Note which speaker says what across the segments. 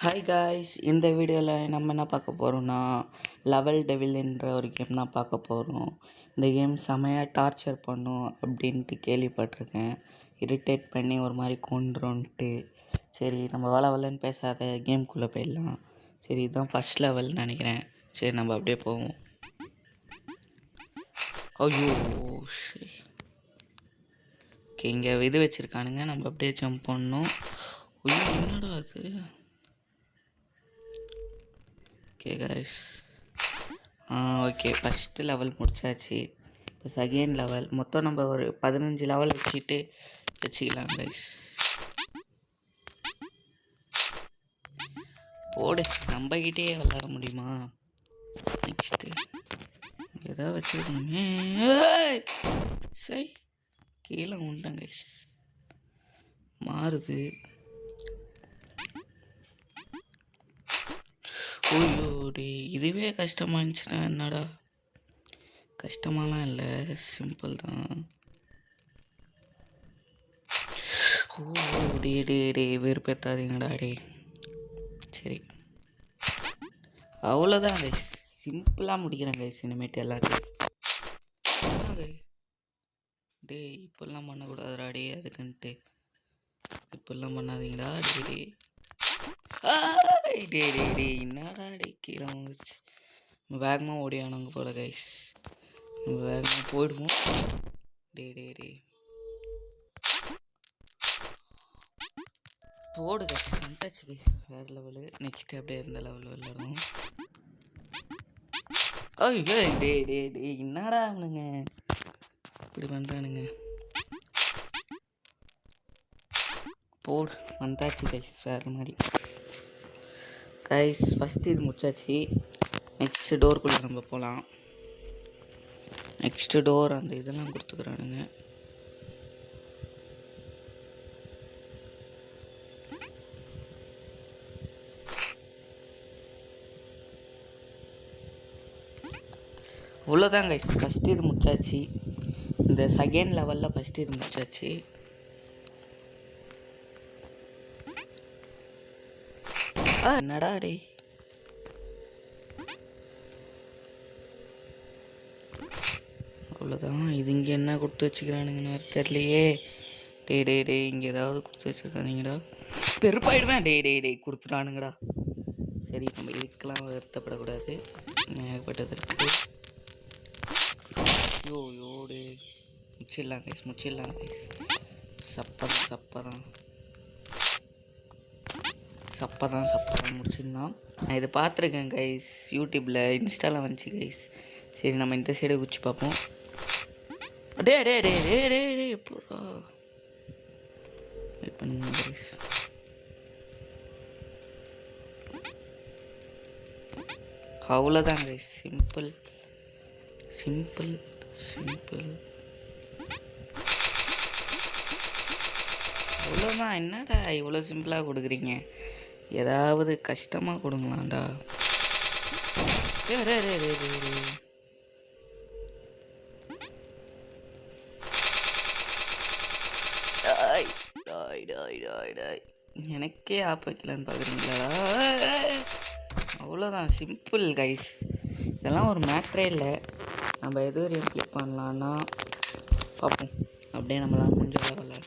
Speaker 1: Hi guys, இந்த வீடியோவில் நம்ம என்ன பார்க்க போகிறோம்னா லெவல் டெவில்ன்ற ஒரு கேம் தான் பார்க்க போகிறோம். இந்த கேம் செமையாக டார்ச்சர் பண்ணும் அப்படின்ட்டு கேள்விப்பட்டிருக்கேன். இரிட்டேட் பண்ணி ஒரு மாதிரி கொண்டுருன்ட்டு. சரி, நம்ம வளன்னு பேசாத கேம்குள்ளே போயிடலாம். சரி, இதுதான் ஃபஸ்ட் லெவல்னு நினைக்கிறேன். சரி, நம்ம அப்படியே போவோம். ஐயோ, ஓகே, இங்கே இது வச்சுருக்கானுங்க. நம்ம அப்படியே ஜம்ப் பண்ணணும். ஐயோ, என்னடா அது? Okay guys, okay, first level முடிச்சாச்சு. இப்போ செகண்ட் லெவல். மொத்தம் நம்ம ஒரு 15 லெவல் வச்சுக்கலாம் கைஸ். போடு, நம்மகிட்டே விளாட முடியுமா? நெக்ஸ்ட்டு ஏதாவது வச்சுருக்கணுமே. சரி, கீழே உண்டேன் கைஸ். மாறுது. ஓய்யோ டே, இதுவே கஷ்டமாக இருந்துச்சுன்னா என்னடா? கஷ்டமாலாம் இல்லை, சிம்பிள் தான். ஓ டே டே டே வெறுப்பேற்றாதீங்கடா டே. சரி, அவ்வளோதான் கைஸ். சிம்பிளாக முடிக்கிறேன் கைஸ். இனிமேட்டு எல்லாத்தையும் டே இப்பெல்லாம் பண்ணக்கூடாதுடா டே. அதுக்குன்ட்டு இப்பெல்லாம் பண்ணாதீங்கடா டே டே. டே டே டே என்னடா டே, கீழே வந்துருச்சு. நம்ம வேகமாக ஓடியானவங்க போல கைஸ். நம்ம வேகமாக போயிடுவோம். டே டே டே போடு கைஸ். வந்துச்சு கைஸ், வேறு லெவலு. நெக்ஸ்ட் அப்படியே இந்த லெவல் விளாடுவோம். ஐயோ டே டே டே என்னடா அவனுங்க இப்படி பண்ணுறானுங்க? போடு, வந்தாச்சு கைஸ், வேறு மாதிரி. கைஸ், ஃபஸ்ட்டு இது முடிச்சாச்சு. நெக்ஸ்ட் டோருக்குள்ளே நம்ம போகலாம். நெக்ஸ்ட்டு டோர் அந்த இதெல்லாம் கொடுத்துக்கிறானுங்க. அவ்வளோதான் கைஸ், ஃபஸ்ட்டு இது முடிச்சாச்சு. இந்த செகண்ட் லெவலில் ஃபஸ்ட்டு இது முடிச்சாச்சு. என்னடா டே, அவ்வளோதான். இது இங்கே என்ன கொடுத்து வச்சுக்கிறானுங்கன்னு தெரியலையே. டே டே டே இங்கே ஏதாவது கொடுத்து வச்சுருக்கானுங்கடா. பெருப்பாயிடுவேன். டே டே டே கொடுத்துட்டானுங்கடா. சரி, நம்ம இதுக்கெல்லாம் வருத்தப்படக்கூடாது. ஏகப்பட்டது இருக்கு. யோ யோ டே, முடிச்சிடலாம் கைஸ், முடிச்சிடலாம் கைஸ். சப்பதான் முடிச்சிடலாம். நான் இதை பார்த்துருக்கேன் கைஸ், யூடியூப்பில், இன்ஸ்டாவில் வந்துச்சு கைஸ். சரி, நம்ம இந்த சைடை குச்சி பார்ப்போம். டே டே டே டே டே டே எப்படா வெயிட் பண்ணுங்க கைஸ். அவ்வளோதான் கைஸ், சிம்பிள் சிம்பிள் சிம்பிள். அவ்வளோதான். என்னடா இவ்வளோ சிம்பிளாக கொடுக்குறீங்க? ஏதாவது கஷ்டமாக கொடுங்களாண்டா. எனக்கே ஆப் வைக்கலான்னு பார்க்குறீங்களா? அவ்வளோதான், சிம்பிள் கைஸ். இதெல்லாம் ஒரு மேட்ரே இல்லை. நம்ம எது வரையும் கிளிக் பண்ணலான்னா பார்ப்போம். அப்படியே நம்மளால் முடிஞ்ச விளையாடலாம்.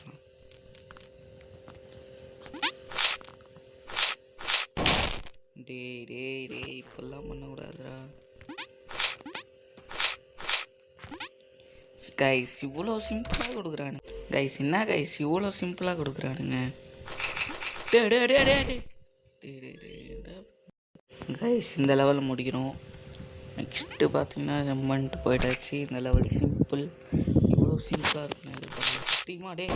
Speaker 1: டே டே டே இப்பெல்லாம் பண்ணக்கூடாதுடா கைஸ். இவ்வளோ சிம்பிளாக கொடுக்குறானுங்க கைஸ். என்ன கைஸ் இவ்வளோ சிம்பிளாக கொடுக்குறானுங்க? டே டே டே டே டே டே டே கைஸ், இந்த லெவல் முடிக்கிறோம். நெக்ஸ்ட்டு பார்த்தீங்கன்னா ஜம்மெண்ட்டு போயிட்டாச்சு. இந்த லெவல் சிம்பிள். இவ்வளோ சிம்பிளாக இருக்குண்ணா இது சத்தியமா. டே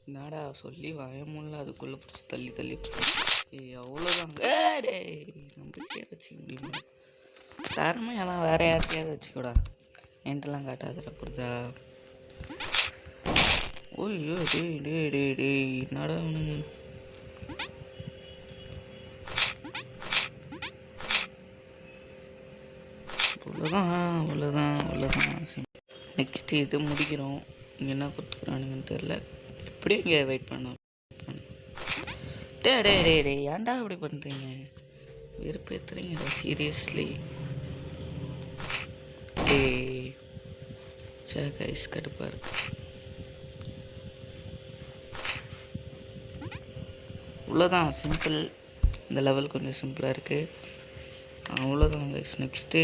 Speaker 1: என்னடா சொல்லி வயமுல்ல, அதுக்குள்ளே பிடிச்சி தள்ளி தள்ளி அவ்வளோதாங்க. டே நம்பிக்கையே வச்சுக்க முடியுமா? திறமையெல்லாம் வேற யார்த்தையாவது வச்சுக்கூடா, என்கிட்டலாம் காட்டாதுடா. புரியுதா? ஓய்யோ டே டே டே டே என்னடா அவனுங்க? அவ்வளோதான். நெக்ஸ்ட்டு இது முடிக்கிறோம். இங்கே என்ன கொடுத்துக்கிறானுங்கன்னு தெரில. எப்படியும் இங்கே வெயிட் பண்ணோம். டே ஏன்டா அப்படி பண்ணுறீங்க? வெறுப்பேற்றுறீங்க சீரியஸ்லி. டே சே கைஸ் கடுப்பாக இருக்கு. அவ்வளோதான், சிம்பிள். இந்த லெவல் கொஞ்சம் சிம்பிளாக இருக்குது. அவ்வளோதான் கைஸ். நெக்ஸ்ட்டு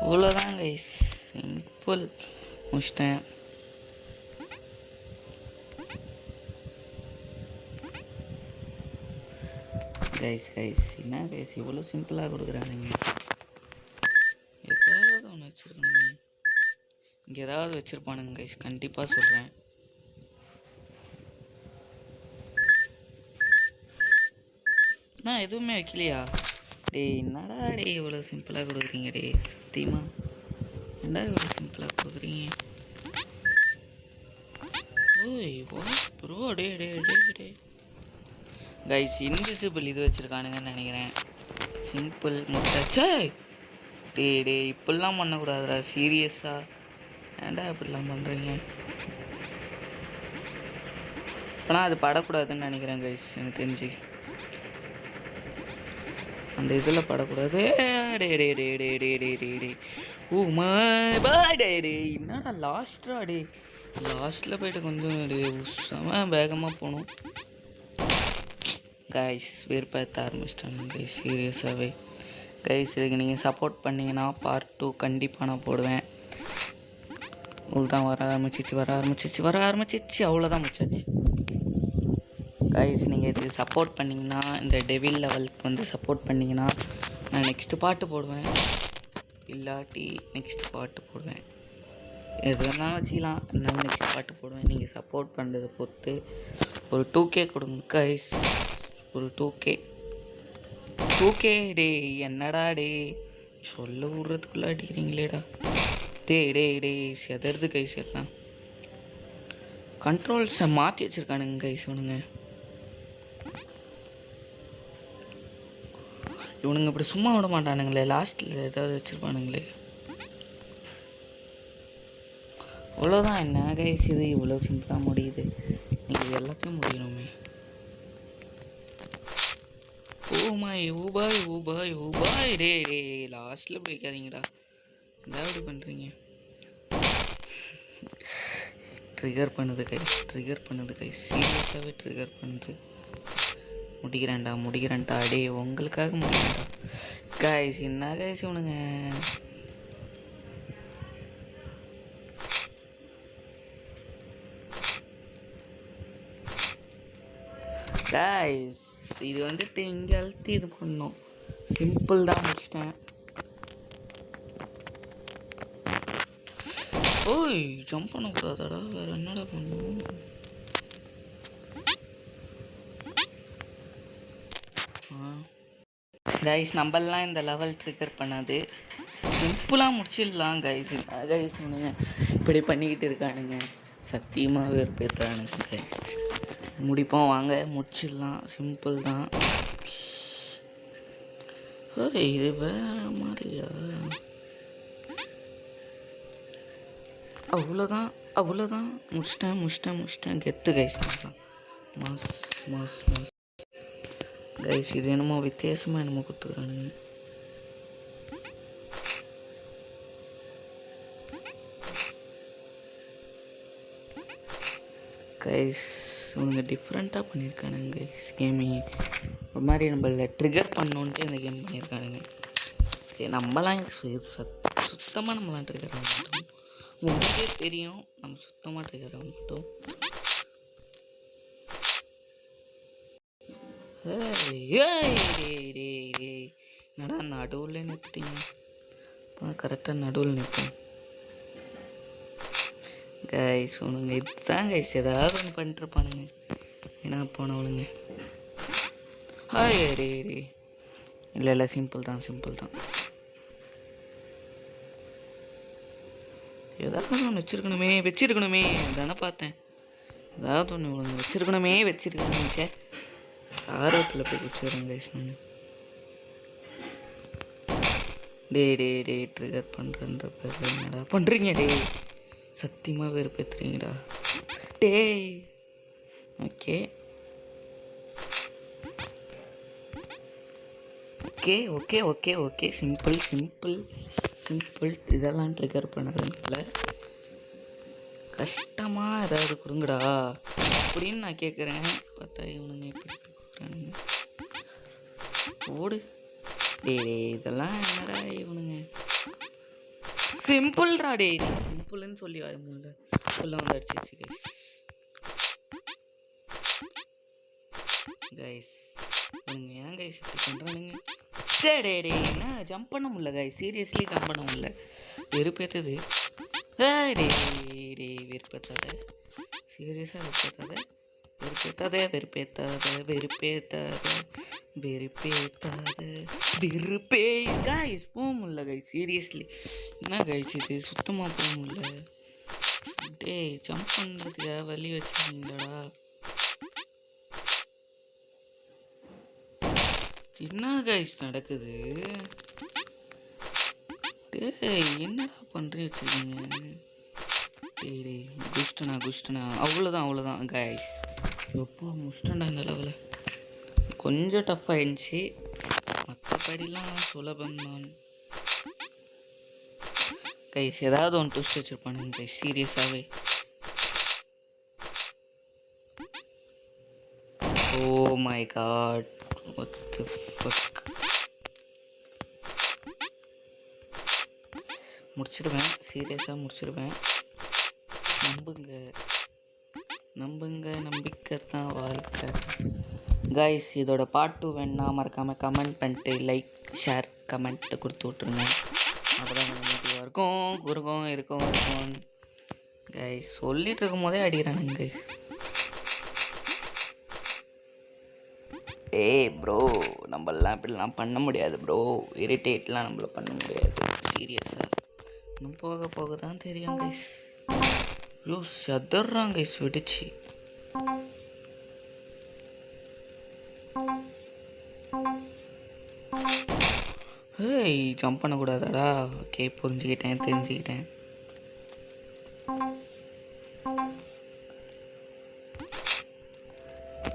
Speaker 1: அவ்வளோதான் கைஸ், சிம்பிள். முடிச்சிட்டேன். கைஸ் என்ன கைஸ் இவ்வளோ சிம்பிளாக கொடுக்குறானுங்க? ஏதாவது ஒன்று வச்சுருக்கானுங்க. இங்கே ஏதாவது வச்சுருப்பானுங்க கைஸ், கண்டிப்பாக சொல்கிறேன். நான் எதுவுமே வைக்கலையா? டேய் என்னடா டே இவ்வளோ சிம்பிளாக கொடுக்குறீங்க? டே சத்தியமா என்னடா இவ்வளோ சிம்பிளாக கொடுக்குறீங்க? ஓய் ப்ரோ டே டே டே டே கைஸ் இன்விசிபிள் இது வச்சுருக்கானுங்கன்னு நினைக்கிறேன். சிம்பிள் முட்டாச்சே. டே இப்படிலாம் பண்ணக்கூடாதுடா சீரியஸாக. ஏன்டா இப்படிலாம் பண்ணுறீங்க? ஆனால் அது படக்கூடாதுன்னு நினைக்கிறேன் கைஸ், எனக்கு தெரிஞ்சு அந்த இதில் படக்கூடாது. டே டே டே டே டே டே டே டே ஓ மை பாய் டே டே என்னடா லாஸ்ட்ரா? டே லாஸ்ட்டில் போய்ட்டு கொஞ்சம் டே செம வேகமாக போகணும் கைஸ். வெறுப்பேற்ற ஆரம்பிச்சிட்டாங்க கைஸ் சீரியஸாகவே. கைஸ் இதுக்கு நீங்கள் சப்போர்ட் பண்ணிங்கன்னா பார்ட் 2 கண்டிப்பாக நான் போடுவேன். தான் வர ஆரம்பிச்சிச்சு. அவ்வளோதான் முடிச்சாச்சு கைஸ். நீங்கள் இதுக்கு சப்போர்ட் பண்ணிங்கன்னா, இந்த டெவில் லெவலுக்கு வந்து சப்போர்ட் பண்ணிங்கன்னா நான் நெக்ஸ்ட்டு பாட்டு போடுவேன். இல்லாட்டி நெக்ஸ்ட் பாட்டு போடுவேன். எது வேணாலும் வச்சுக்கலாம். நான் நெக்ஸ்ட் பாட்டு போடுவேன். நீங்கள் சப்போர்ட் பண்ணுறதை பொறுத்து ஒரு 2K கொடுங்க கைஸ். ஒரு 2K டே. என்னடா டே சொல்ல விட்றதுக்குள்ளே அடிக்கிறீங்களேடா. டே செதறது கைஸ். எல்லாம் கண்ட்ரோல்ஸை மாற்றி வச்சுருக்கானுங்க கைஸ் இவனுங்க. இப்படி சும்மா விட மாட்டானுங்களே. லாஸ்ட்டில் ஏதாவது வச்சுருப்பானுங்களே. அவ்வளோதான் என்ன கைஸ், இது இவ்வளோ சிம்பிளாக முடியுது. நீங்கள் இது எல்லாத்தையும் முடியணுமே. ஊபாய் டே லாஸ்ட்டில் இப்படி வைக்காதீங்கடா. ஏதாவது இப்படி பண்ணுறீங்க. ட்ரிகர் பண்ணுது கைஸ் சீரியஸாகவே ட்ரிகர் பண்ணுது. முடிக்கிறேன்டா டே உங்களுக்காக முடிக்கிறேன்டா கைஸ். என்ன கைஸ் இவனுங்க? கைஸ் இது வந்துட்டு இங்கே அழுத்தி இது பண்ணணும். சிம்பிள் தான் முடிச்சிட்டேன். ஓய் ஜம்ப் பண்ணக்கூடாதாடா? வேறு என்னடா பண்ணும்? கைஸ் நம்மளாம் இந்த லெவல் ட்ரிகர் பண்ணாது, சிம்பிளாக முடிச்சிடலாம் கைஸ். கைஸ் பண்ணுங்க இப்படி பண்ணிக்கிட்டு இருக்கானுங்க, சத்தியமாக வெறுப்பேற்றானுங்க கைஸ். முடிப்போம் வாங்க, முடிச்சிடலாம். சிம்பிள் தான். இது வேற மாதிரியா? அவ்வளோதான் முடிச்சிட்டேன். கெத்து கைஸ். Mass guys. இது என்னமோ வித்தியாசமாக என்னமோ கொடுத்துக்கிறானுங்க. கைஸ் இவனுங்க டிஃப்ரெண்ட்டாக பண்ணியிருக்கானுங்க கைஸ். கேமிங் ஒரு மாதிரி நம்மள ட்ரிகர் பண்ணோன்ட்டு இந்த கேம் பண்ணியிருக்கானுங்க. சரி நம்மலாம் சுத்தமாக நம்மளாம் ட்ரிகர் ஆக மாட்டோம். உங்களுக்கே தெரியும் நம்ம சுத்தமாக ட்ரிகர் ஆக மாட்டோம். என்னடா நடுவில் நிறுத்திட்டீங்க? கரெக்டாக நடுவில் நிற்போம் கைஸ். ஒன்றுங்க இதுதான் கைஸ், ஏதாவது ஒன்று பண்ணிட்டுருப்பானுங்க. என்ன போனவனுங்க? டே இல்லை சிம்பிள் தான். ஏதாவது ஒன்று வச்சிருக்கணுமே தானே பார்த்தேன். ஏதாவது ஒன்று வச்சிருக்கணுமே சே ஆர்வத்தில் போய் வச்சுருங்க கைஸ். நான் டே ட்ரிகர் பண்ணுறன்ற பேரில் என்னடா பண்ணுறீங்க டே? சத்தியமாக வெறுப்பேற்றுறீங்கடா டேய். Okay okay okay okay okay simple simple simple. இதெல்லாம் ட்ரிகர் பண்ணுறதுனால கஷ்டமாக ஏதாவது கொடுங்கடா அப்படின்னு நான் கேட்குறேன். பார்த்தா இவனுங்க எப்படி கொடுக்குறானுங்க. ஓடு டே இதெல்லாம் என்னடா இவனுங்க. சிம்பிள்ரா டே. சிம்பிள்னு சொல்லி வாய முடியல சொல்ல வந்து அடிச்சிச்சு கைஸ். இவங்க ஏன் கைஸ் இப்படி பண்ணுறானுங்க? டே என்ன ஜம்ப் பண்ண முடியல கைஸ். சீரியஸ்லி ஜம்ப் பண்ண முடியல. வெறுப்பேற்றுது. டே வெறுப்பேற்றாத. சீரியஸாக வெறுப்பேற்றாத வெறுப்பே கைஸ். போக முடியல கைஸ். சீரியஸ்லி என்ன கைஸ் இது சுத்தமாக போக முடியல. டே ஜம்ப் பண்ணுறதுக்காக வழி வச்சுருக்கீங்களாடா? என்ன கைஸ் நடக்குது? டேய் என்னடா பண்ணுறீங்க வச்சுருக்கீங்க? டேய் குஷ்டனா அவ்வளோதான் கைஸ். எப்போ முடிச்சிட்டேன்டா இந்த லெவலில். கொஞ்சம் டஃப் ஆகிடுச்சு, மற்றபடிலாம் சுலபம்தான் கைஸ். ஏதாவது ஒன்று ட்விஸ்ட் வச்சுருப்பானுங்க கைஸ் சீரியஸாகவே. Oh my god what the fuck. முடிச்சிடுவேன், சீரியஸாக முடிச்சிடுவேன். நம்புங்க நம்பிக்கை தான் வாழ்க்கை கைஸ். இதோட பார்ட் 2 வேணா மறக்காமல் கமெண்ட் பண்ணிட்டு லைக் ஷேர் கமெண்ட் கொடுத்து விட்ருங்க. அப்போ தான் கொஞ்சம் மோட்டிவாக இருக்கும் கைஸ். சொல்லிட்டு இருக்கும் போதே அடிக்கிறானுங்க கைஸ். ப்ரோ நம்மளாம் இப்படிலாம் பண்ண முடியாது ப்ரோ. இரிட்டேட்லாம் நம்மள பண்ண முடியாது சீரியஸாக. இன்னும் போக தான் தெரியும் கைஸ். ஐயோ சதறாங்க கைஸ் வெடிச்சு. ஏய் ஜம்ப் பண்ணக்கூடாதாடா? ஓகே தெரிஞ்சுக்கிட்டேன்.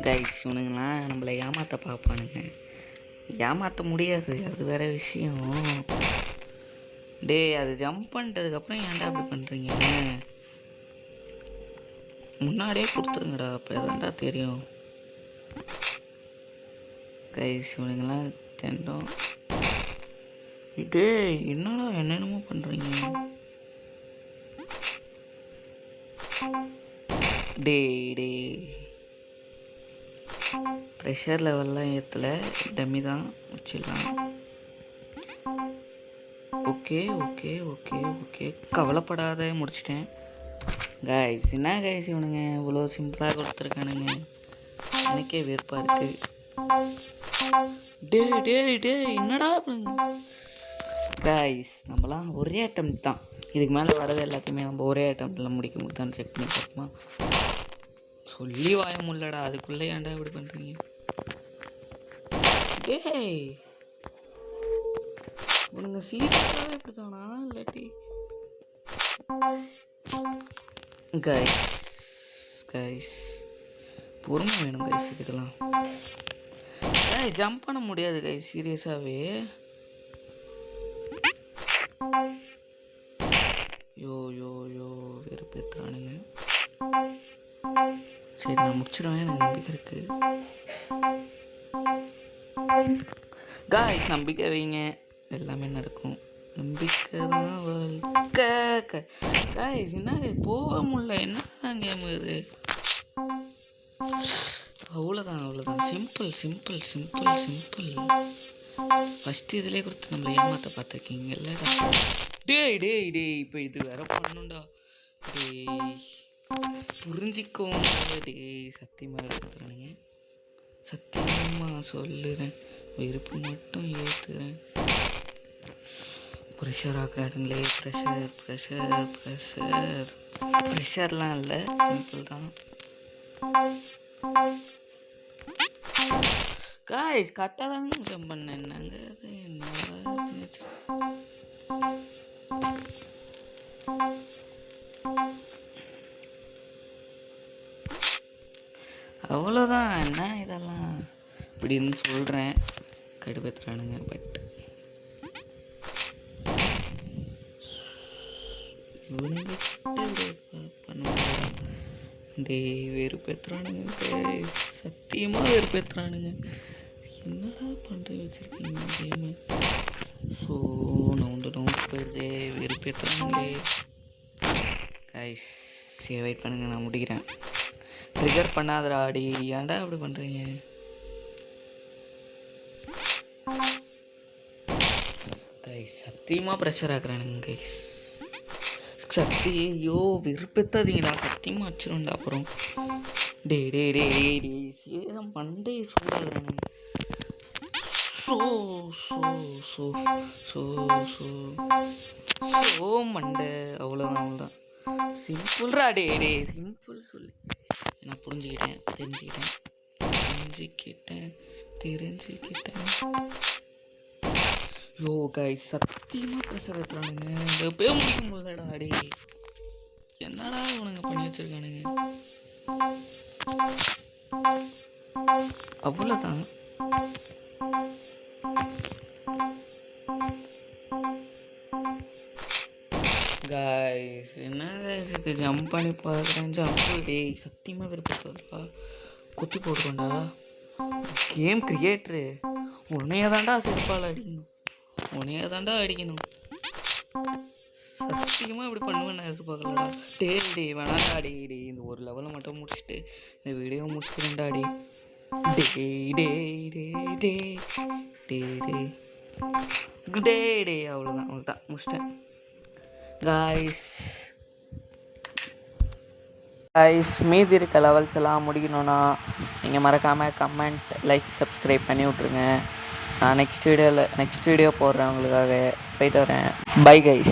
Speaker 1: கைஸ் இவனுங்களாம் நம்மளை ஏமாற்ற பார்ப்பானுங்க. ஏமாற்ற முடியாது, அது வேற விஷயம். டே அது ஜம்ப் பண்ணிட்டதுக்கப்புறம் ஏன்டா அப்படி பண்ணுறீங்க? முன்னாடியே கொடுத்துருங்கடா, அப்போ எதாண்டா தெரியும் கைஸ். இவனுங்களாம் தெண்டோம். டே என்னடா என்னென்னமோ பண்ணுறீங்க? டே ப்ரெஷர் லெவல்லாம் ஏற்றலை, டம்மி தான் முடிச்சிடலாம். ஓகே கவலைப்படாத முடிச்சிட்டேன் கைஸ். என்ன கைஸ் இவனுங்க இவ்வளோ சிம்பிளாக கொடுத்துருக்கானுங்க. எனக்கே வெறுப்பாக இருக்குது. டே என்னடா பண்ணுங்க கைஸ். நம்மளாம் ஒரே அட்டம் தான், இதுக்கு மேலே வரது எல்லாத்தையுமே நம்ம ஒரே அட்டம்ப்டில் முடிக்க முடியுதான்னு செக் பண்ணி பார்ப்போமா? சொல்லி வாய முடியலடா, அதுக்குள்ளே ஏன்டா இப்படி பண்ணுறீங்க? டேய் உனங்க சீரியஸாகவே இப்படி தானா இல்லாட்டி? கைஸ் பொறுமை வேணும் கைஸ் இதுக்கெல்லாம். ஜம்ப் பண்ண முடியாது கைஸ் சீரியஸாகவே. யோ வெறுப்பேற்றுறானுங்க. சரி நான் முடிச்சிடுவேன், எனக்கு நம்பிக்கை இருக்கு கைஸ். நம்பிக்கை வைங்க, எல்லாமே நடக்கும். நம்பிக்கை தான் வாழ்க்கை கைஸ். என்ன போக முடியல, என்ன கேம் இது? அவ்வளோதான் சிம்பிள். ஃபஸ்ட்டு இதிலே கொடுத்து நம்மளை ஏமாற்ற பார்த்துருக்கீங்க இல்லைடா? டேய் இப்போ இது வேற பண்ணணும்டா. டேய் புரிஞ்சிக்கோங்க டேய். சத்தியமாக எடுத்துறானுங்க, சத்தியமாக சொல்லுறேன். வெறுப்பு மட்டும் ஏற்றுறேன். ப்ரெஷர் ஆக்குறானுங்களே. ப்ரெஷர்லாம் இல்லை, சிம்பிள் தான் கைஸ். கரெக்டாக தாங்க ஜம்ப் பண்ணேன். என்னங்க அது என்ன அவ்வளோதான். என்ன இதெல்லாம் இப்படின்னு சொல்கிறேன், கடுப்பேற்றுறானுங்க. பட் இவனுங்க பண்ணுவாங்க. டே வெறுப்பேற்றுறானுங்க, சத்தியமாக வெறுப்பேற்றுறானுங்க. என்னடா பண்ணுற வச்சுருக்கீங்க கேமு? ஸோ நவுண்டு போயிடுதே, வெறுப்பேற்றுறாங்களே கைஸ். சரி வெயிட் பண்ணுங்க, நான் முடிக்கிறேன். ட்ரிகர் பண்ணாதடா அடி, ஏன்டா அப்படி பண்ணுறீங்க? கைஸ் சத்தியமாக ப்ரெஷர் ஆக்குறானுங்க கைஸ். சக்தி ஐயோ விருப்பத்தாதீங்கடா, சத்தியமாக வச்சிருண்டா அப்புறம். டே டே டே டே டே சேதம் மண்டே சூடாகிறானுங்க. ஸோ ஸோ ஸோ ஸோ ஸோ ஸோ மண்டை. அவ்வளோதான். சிம்பிள்ரா. டே டே சிம்பிள் சொல்லி நான் தெரிஞ்சுக்கிட்டேன். யோ கைஸ் சத்தியமாக ப்ரெஷர் ஏற்றுறானுங்க. இந்த போய் முடிக்க முடியலடா. அடே என்னடா இவனுங்க பண்ணி வச்சிருக்கானுங்க. அவ்வளோதான். கைஸ் என்ன கைஸ் இது, ஜம்ப் பண்ணி பார்க்குறேன். ஜம்ப்பு டே சத்தியமாக விருப்பப்படுறா, குத்தி போட்டுக்கோண்டா. கேம் கிரியேட்டரு உன்னைய தாண்டா செருப்பால் அடிக்கணும், சத்தியமாக இப்படி பண்ணுவேன் நான் எதிர்பார்க்கலடா. டே வேணாண்டா. டே இந்த ஒரு லெவலில் மட்டும் முடிச்சுட்டு இந்த வீடியோ முடிச்சுக்கிறேன்டா. டே அவ்வளோதான் முடிச்சிட்டேன் காய்ஸ். மீதி இருக்க லெவல்ஸ் எல்லாம் முடிக்கணும்னா நீங்கள் மறக்காமல் கமெண்ட், லைக், சப்ஸ்கிரைப் பண்ணி விட்ருங்க. நான் நெக்ஸ்ட் வீடியோ போடுறேன் உங்களுக்காக. போயிட்டு வரேன். Bye guys.